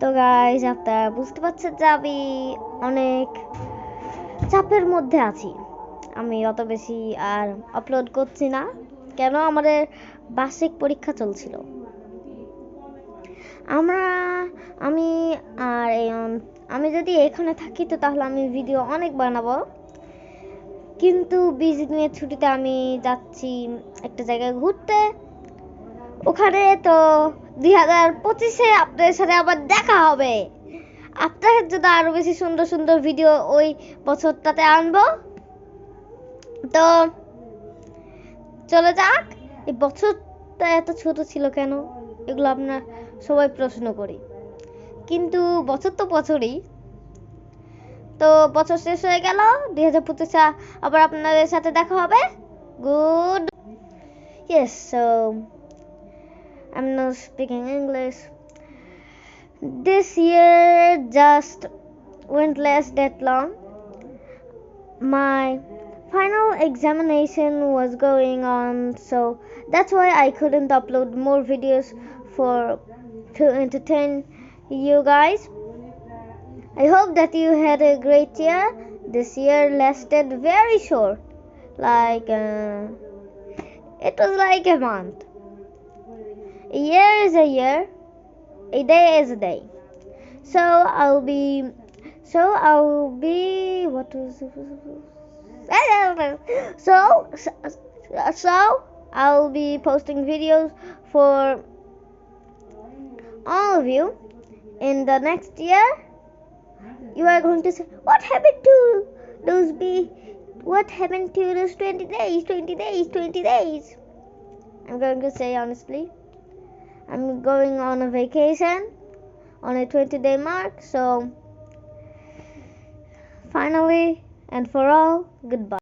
তো গাইস, আপনারা বুঝতে পারছেন যে আমি অনেক চাপের মধ্যে আছি। আমি অত বেশি আর আপলোড করছি না, কেন আমাদের বার্ষিক পরীক্ষা চলছিল। আমরা আমি আর আমি যদি এখানে থাকি তো তাহলে আমি ভিডিও অনেক বানাবো, কিন্তু 20 দিনের ছুটিতে আমি যাচ্ছি একটা জায়গায় ঘুরতে। ওখানে তো 2025-এ আপনাদের সাথে আবার দেখা হবে। আপনাদের জন্য আরো বেশি সুন্দর সুন্দর ভিডিও ওই বছরটাতে আনবো। তো চলে যাক। এই বছরটা এত ছোট ছিল কেন, এগুলো আপনার সবাই প্রশ্ন করি, কিন্তু বছর তো বছরই। তো বছর শেষ হয়ে গেল, 2025-এ আবার আপনাদের সাথে দেখা হবে। Good yes, so I'm not speaking English. This year just went less that long. My final examination was going on, so that's why I couldn't upload more videos to entertain you guys. I hope that you had a great year. This year lasted very short, like it was like a month. A year is a year, a day is a day. So I'll be what was so I'll be posting videos for all of you in the next year. You are going to say, what happened to those 20 days, 20 days, 20 days? I'm going to say honestly, I'm going on a vacation on a 20-day mark, so finally and for all, goodbye.